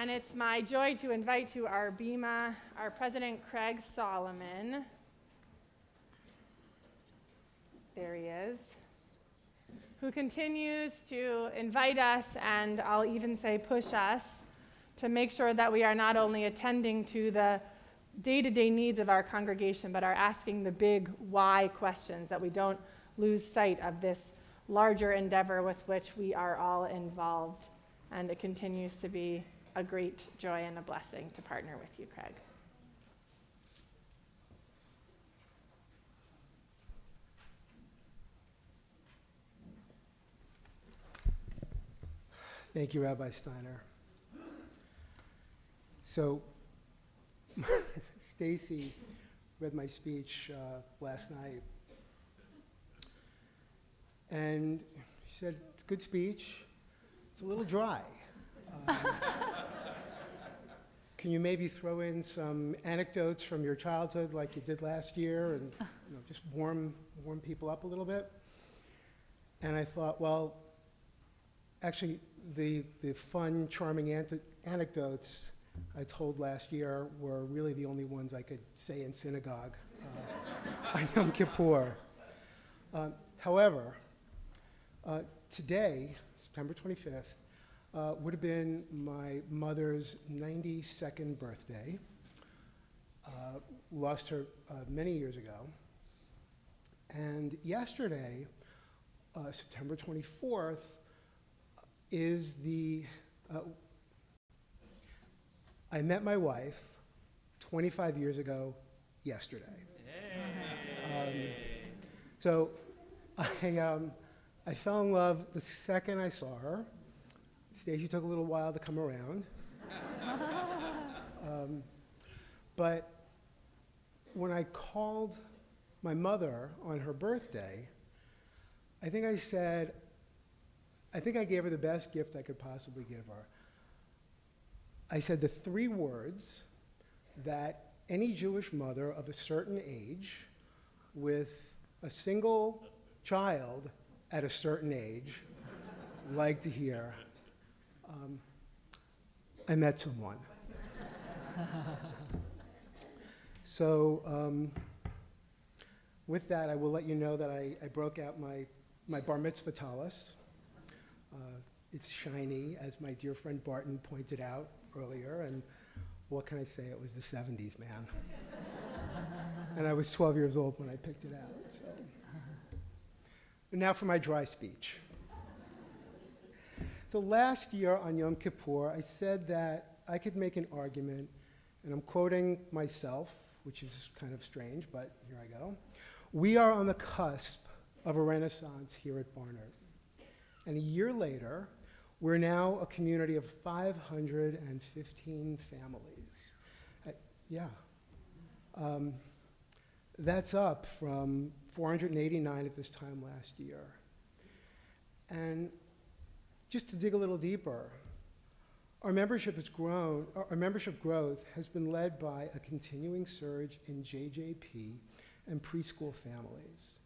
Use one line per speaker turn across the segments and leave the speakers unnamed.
And it's my joy to invite to our BEMA our President Craig Solomon. There he is, who continues to invite us, and I'll even say push us, to make sure that we are not only attending to the day-to-day needs of our congregation, but are asking the big why questions, that we don't lose sight of this larger endeavor with which we are all involved. And it continues to be a great joy and a blessing to partner with you, Craig.
Thank you, Rabbi Steiner. So, Stacy read my speech last night, and she said, it's a good speech, it's a little dry. Can you maybe throw in some anecdotes from your childhood like you did last year and just warm people up a little bit? And I thought, well, actually, the fun, charming anecdotes I told last year were really the only ones I could say in synagogue on Yom Kippur. However, today, September 25th, would have been my mother's 92nd birthday. Lost her many years ago. And yesterday, September 24th, is I met my wife 25 years ago yesterday. Hey. So I fell in love the second I saw her. Stacy took a little while to come around. But when I called my mother on her birthday, I think I gave her the best gift I could possibly give her. I said the three words that any Jewish mother of a certain age with a single child at a certain age like to hear. I met someone. So with that, I will let you know that I broke out my bar mitzvah tallis. It's shiny, as my dear friend Barton pointed out earlier, and what can I say? It was the 70s, man. And I was 12 years old when I picked it out. So. And now for my dry speech. So last year on Yom Kippur, I said that I could make an argument, and I'm quoting myself, which is kind of strange, but here I go. We are on the cusp of a renaissance here at Barnert. And a year later, we're now a community of 515 families. That's up from 489 at this time last year. And just to dig a little deeper, our membership growth has been led by a continuing surge in JJP and preschool families.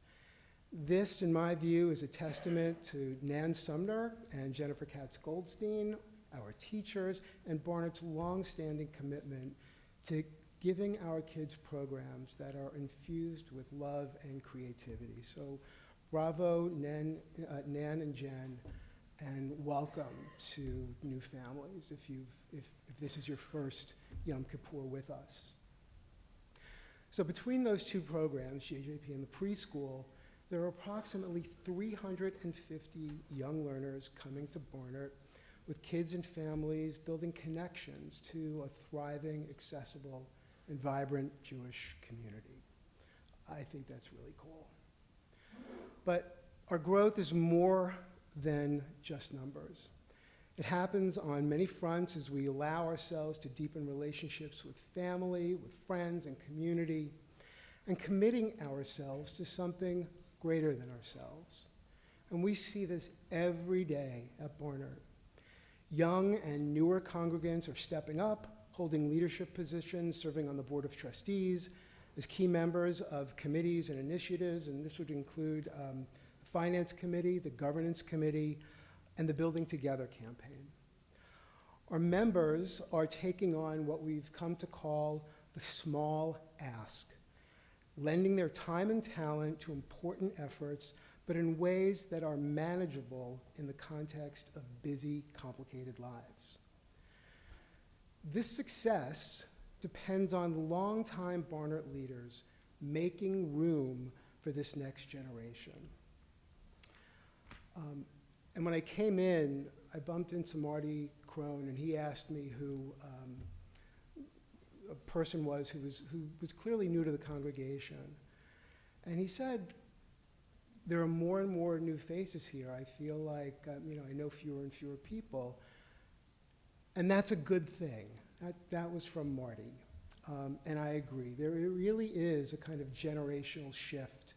This, in my view, is a testament to Nan Sumner and Jennifer Katz-Goldstein, our teachers, and Barnert's long-standing commitment to giving our kids programs that are infused with love and creativity. So bravo, Nan and Jen, and welcome to new families if this is your first Yom Kippur with us. So between those two programs, JJP and the preschool, there are approximately 350 young learners coming to Barnert with kids and families building connections to a thriving, accessible, and vibrant Jewish community. I think that's really cool. But our growth is more than just numbers. It happens on many fronts as we allow ourselves to deepen relationships with family, with friends, and community, and committing ourselves to something greater than ourselves. And we see this every day at Barnert. Young and newer congregants are stepping up, holding leadership positions, serving on the Board of Trustees, as key members of committees and initiatives, and this would include the Finance Committee, the Governance Committee, and the Building Together campaign. Our members are taking on what we've come to call the small ask, lending their time and talent to important efforts, but in ways that are manageable in the context of busy, complicated lives. This success depends on longtime Barnert leaders making room for this next generation. And when I came in, I bumped into Marty Crone, and he asked me who a person was who was clearly new to the congregation. And he said, there are more and more new faces here. I feel like, I know fewer and fewer people. And that's a good thing. That was from Marty. And I agree. There really is a kind of generational shift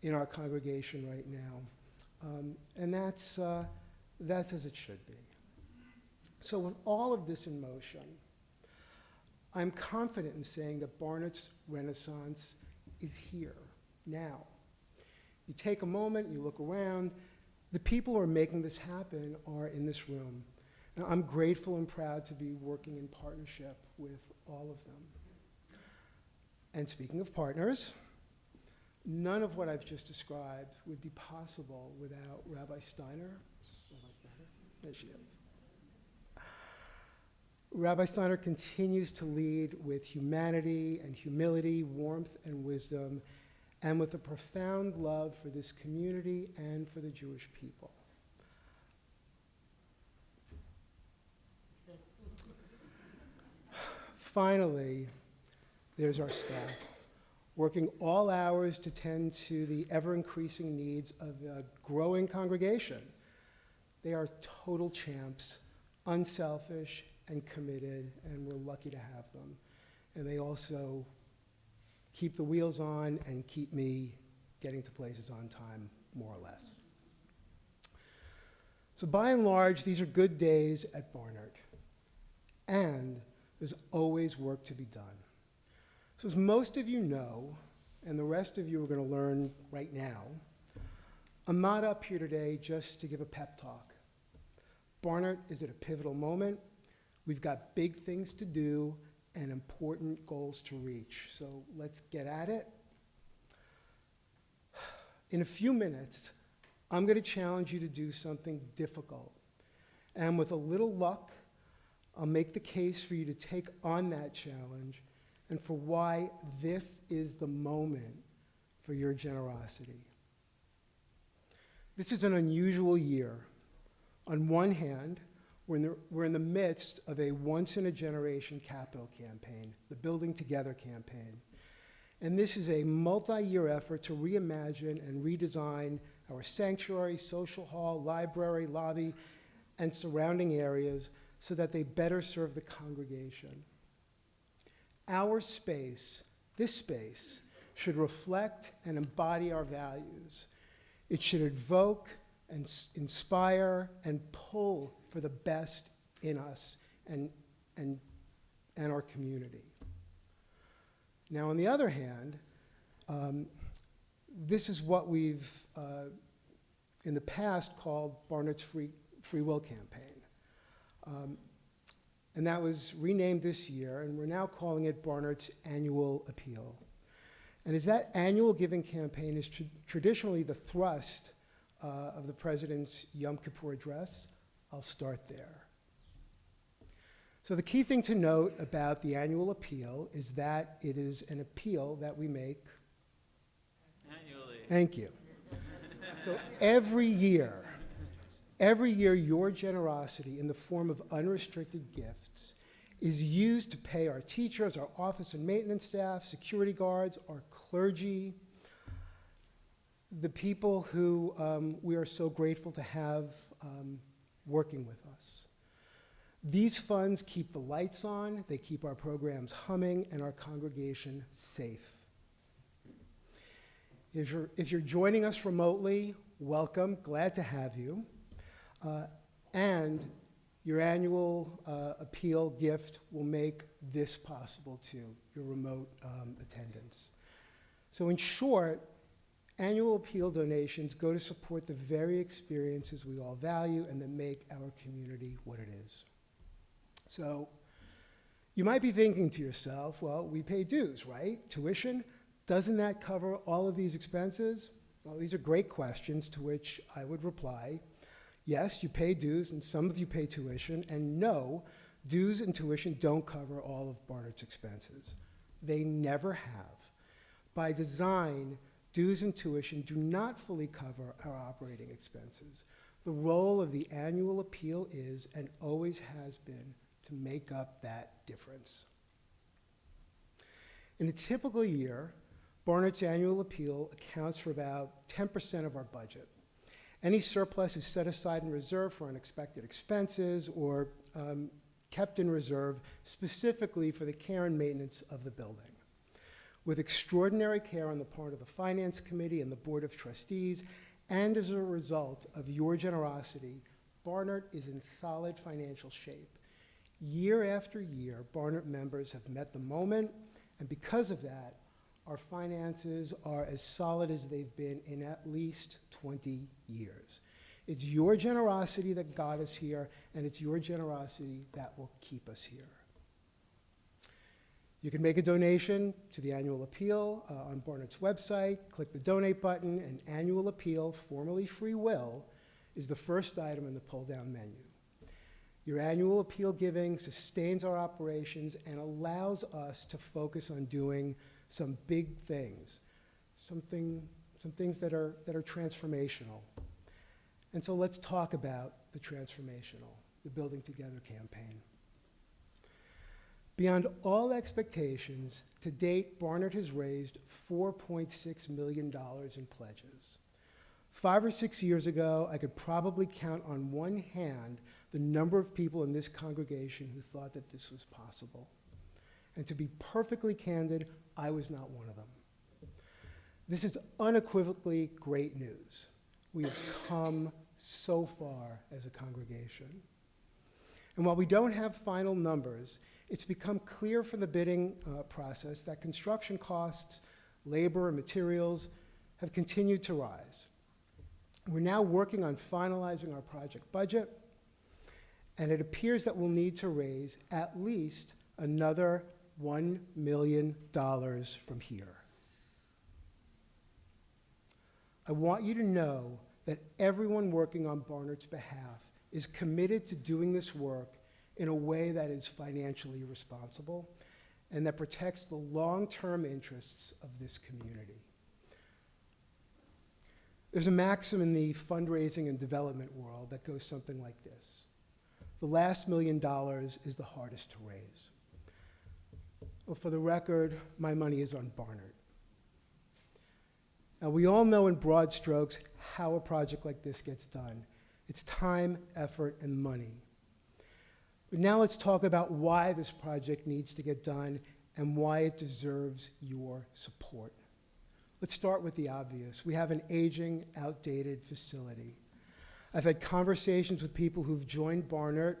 in our congregation right now. And that's as it should be. So with all of this in motion, I'm confident in saying that Barnert's Renaissance is here, now. You take a moment, you look around, the people who are making this happen are in this room. And I'm grateful and proud to be working in partnership with all of them. And speaking of partners, none of what I've just described would be possible without Rabbi Steiner. There she is. Rabbi Steiner continues to lead with humanity and humility, warmth and wisdom, and with a profound love for this community and for the Jewish people. Finally, there's our staff, working all hours to tend to the ever-increasing needs of a growing congregation. They are total champs, unselfish and committed, and we're lucky to have them. And they also keep the wheels on and keep me getting to places on time, more or less. So by and large, these are good days at Barnert. And there's always work to be done. So as most of you know, and the rest of you are going to learn right now, I'm not up here today just to give a pep talk. Barnert is at a pivotal moment. We've got big things to do and important goals to reach. So let's get at it. In a few minutes, I'm going to challenge you to do something difficult. And with a little luck, I'll make the case for you to take on that challenge and for why this is the moment for your generosity. This is an unusual year. On one hand, we're in the midst of a once-in-a-generation capital campaign, the Building Together campaign. And this is a multi-year effort to reimagine and redesign our sanctuary, social hall, library, lobby, and surrounding areas so that they better serve the congregation. Our space, this space, should reflect and embody our values. It should evoke and inspire and pull for the best in us and our community. Now, on the other hand, this is what we've, in the past, called Barnert's Free Will Campaign. And that was renamed this year, and we're now calling it Barnert's Annual Appeal. And as that annual giving campaign is traditionally the thrust of the President's Yom Kippur address, I'll start there. So the key thing to note about the annual appeal is that it is an appeal that we make annually. Thank you. So every year, your generosity in the form of unrestricted gifts is used to pay our teachers, our office and maintenance staff, security guards, our clergy, the people who we are so grateful to have working with us. These funds keep the lights on, they keep our programs humming, and our congregation safe. If you're joining us remotely, welcome, glad to have you. And your annual appeal gift will make this possible too, your remote attendance. So in short, annual appeal donations go to support the very experiences we all value and that make our community what it is. So you might be thinking to yourself, well, we pay dues, right? Tuition, doesn't that cover all of these expenses? Well, these are great questions to which I would reply, yes, you pay dues and some of you pay tuition, and no, dues and tuition don't cover all of Barnert's expenses. They never have. By design, dues and tuition do not fully cover our operating expenses. The role of the annual appeal is, and always has been, to make up that difference. In a typical year, Barnert's annual appeal accounts for about 10% of our budget. Any surplus is set aside in reserve for unexpected expenses or kept in reserve specifically for the care and maintenance of the building. With extraordinary care on the part of the Finance Committee and the Board of Trustees, and as a result of your generosity, Barnert is in solid financial shape. Year after year, Barnert members have met the moment, and because of that, our finances are as solid as they've been in at least 20 years. It's your generosity that got us here, and it's your generosity that will keep us here. You can make a donation to the annual appeal on Barnert's website. Click the donate button, and annual appeal, formerly free will, is the first item in the pull-down menu. Your annual appeal giving sustains our operations and allows us to focus on doing some big things, some things that are transformational. And so let's talk about the transformational, the Building Together campaign. Beyond all expectations, to date, Barnert has raised $4.6 million in pledges. 5 or 6 years ago, I could probably count on one hand the number of people in this congregation who thought that this was possible. And to be perfectly candid, I was not one of them. This is unequivocally great news. We have come so far as a congregation. And while we don't have final numbers, it's become clear from the bidding process that construction costs, labor, and materials have continued to rise. We're now working on finalizing our project budget, and it appears that we'll need to raise at least another $1 million from here. I want you to know that everyone working on Barnert's behalf is committed to doing this work in a way that is financially responsible and that protects the long-term interests of this community. There's a maxim in the fundraising and development world that goes something like this: the last $1 million is the hardest to raise. Well, for the record, my money is on Barnert. Now, we all know in broad strokes how a project like this gets done. It's time, effort, and money. But now let's talk about why this project needs to get done and why it deserves your support. Let's start with the obvious. We have an aging, outdated facility. I've had conversations with people who've joined Barnert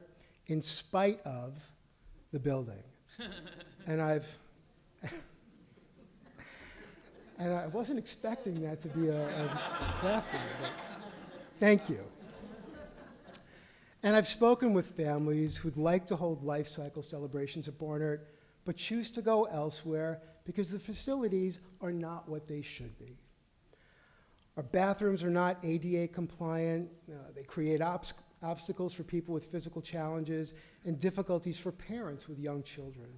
in spite of the building. And I wasn't expecting that to be a laughter, but thank you. And I've spoken with families who'd like to hold life cycle celebrations at Barnert, but choose to go elsewhere because the facilities are not what they should be. Our bathrooms are not ADA compliant. They create obstacles for people with physical challenges and difficulties for parents with young children.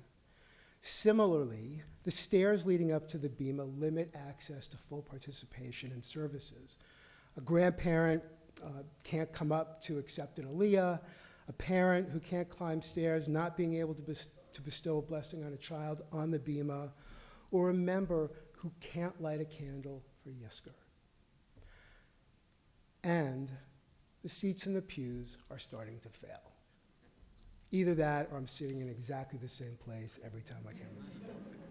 Similarly, the stairs leading up to the bima limit access to full participation in services. A grandparent can't come up to accept an aliyah, a parent who can't climb stairs not being able to bestow a blessing on a child on the bima, or a member who can't light a candle for Yisker. And the seats in the pews are starting to fail. Either that or I'm sitting in exactly the same place every time I come into the building.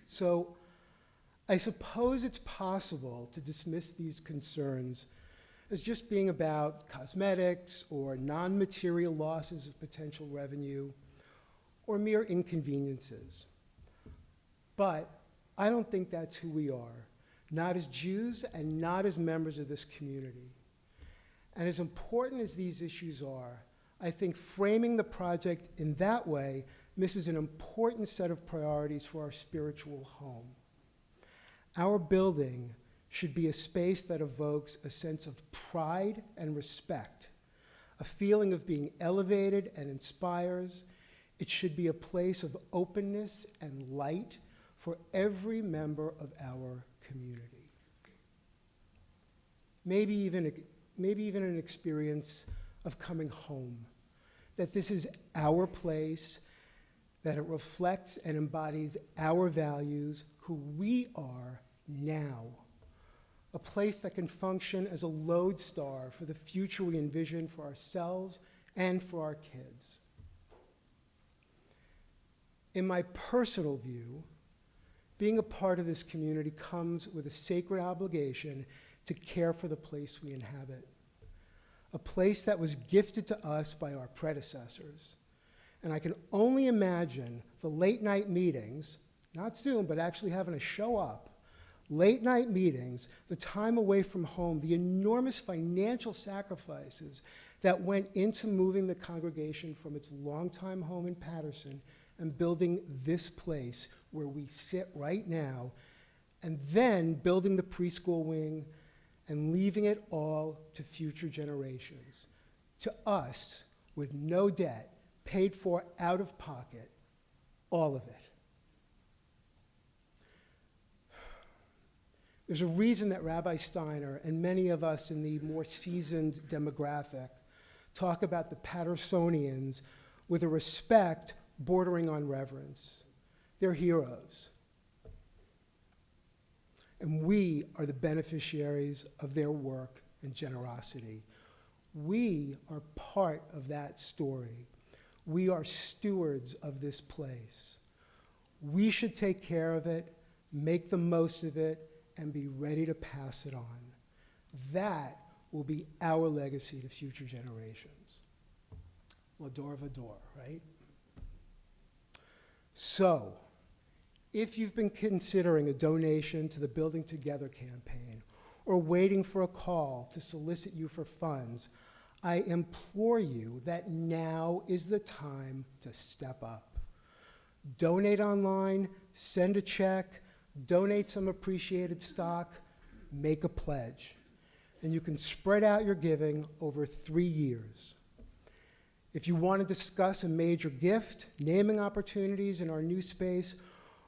So I suppose it's possible to dismiss these concerns as just being about cosmetics or non-material losses of potential revenue or mere inconveniences. But I don't think that's who we are, not as Jews and not as members of this community. And as important as these issues are, I think framing the project in that way misses an important set of priorities for our spiritual home. Our building should be a space that evokes a sense of pride and respect, a feeling of being elevated and inspires. It should be a place of openness and light for every member of our community. Maybe even an experience of coming home, that this is our place, that it reflects and embodies our values, who we are now. A place that can function as a lodestar for the future we envision for ourselves and for our kids. In my personal view, being a part of this community comes with a sacred obligation to care for the place we inhabit, a place that was gifted to us by our predecessors. And I can only imagine the late night meetings, not Zoom, but actually having to show up, late night meetings, the time away from home, the enormous financial sacrifices that went into moving the congregation from its longtime home in Patterson and building this place where we sit right now, and then building the preschool wing and leaving it all to future generations, to us with no debt, paid for out of pocket, all of it. There's a reason that Rabbi Steiner and many of us in the more seasoned demographic talk about the Pattersonians with a respect bordering on reverence. They're heroes. And we are the beneficiaries of their work and generosity. We are part of that story. We are stewards of this place. We should take care of it, make the most of it, and be ready to pass it on. That will be our legacy to future generations. L'ador v'ador, right? So, if you've been considering a donation to the Building Together campaign or waiting for a call to solicit you for funds, I implore you that now is the time to step up. Donate online, send a check, donate some appreciated stock, make a pledge. And you can spread out your giving over 3 years. If you want to discuss a major gift, naming opportunities in our new space,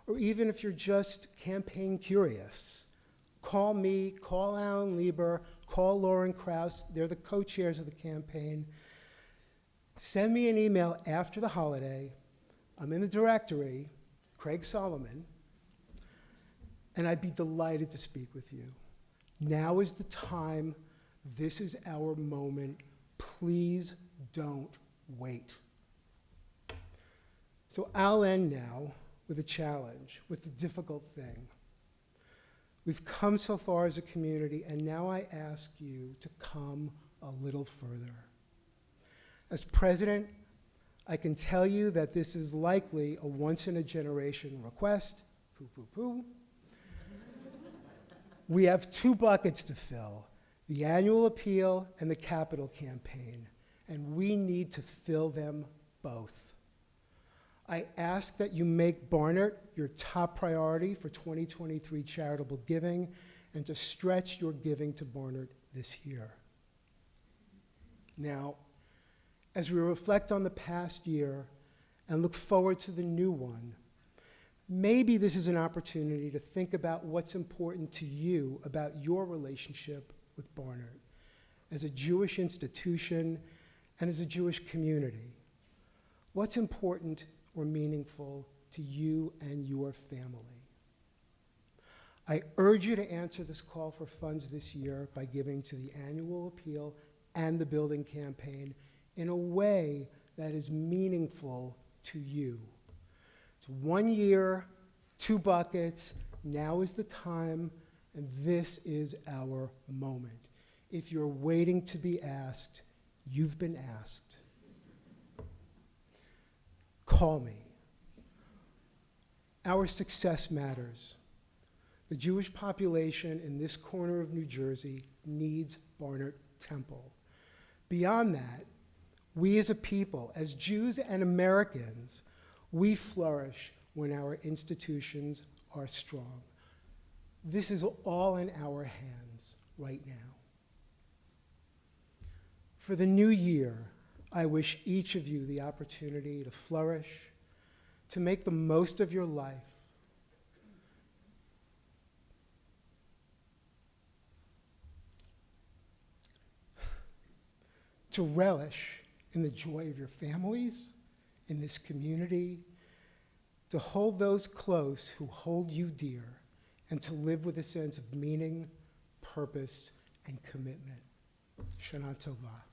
or even if you're just campaign curious, call me, call Alan Lieber, call Lauren Krause. They're the co-chairs of the campaign. Send me an email after the holiday. I'm in the directory, Craig Solomon, and I'd be delighted to speak with you. Now is the time. This is our moment. Please don't wait. So I'll end now with a challenge, with the difficult thing. We've come so far as a community, and now I ask you to come a little further. As president, I can tell you that this is likely a once-in-a-generation request. Poo, poo, poo. We have 2 buckets to fill, the annual appeal and the capital campaign, and we need to fill them both. I ask that you make Barnert your top priority for 2023 charitable giving and to stretch your giving to Barnert this year. Now, as we reflect on the past year and look forward to the new one, maybe this is an opportunity to think about what's important to you about your relationship with Barnert as a Jewish institution and as a Jewish community. What's important or meaningful to you and your family? I urge you to answer this call for funds this year by giving to the annual appeal and the building campaign in a way that is meaningful to you. It's 1 year, 2 buckets. Now is the time, and this is our moment. If you're waiting to be asked, you've been asked. Call me. Our success matters. The Jewish population in this corner of New Jersey needs Barnert Temple. Beyond that, We as a people, as Jews and Americans, we flourish when our institutions are strong. This is all in our hands right now. For the new year, I wish each of you the opportunity to flourish, to make the most of your life, to relish in the joy of your families, in this community, to hold those close who hold you dear, and to live with a sense of meaning, purpose, and commitment. Shana Tova.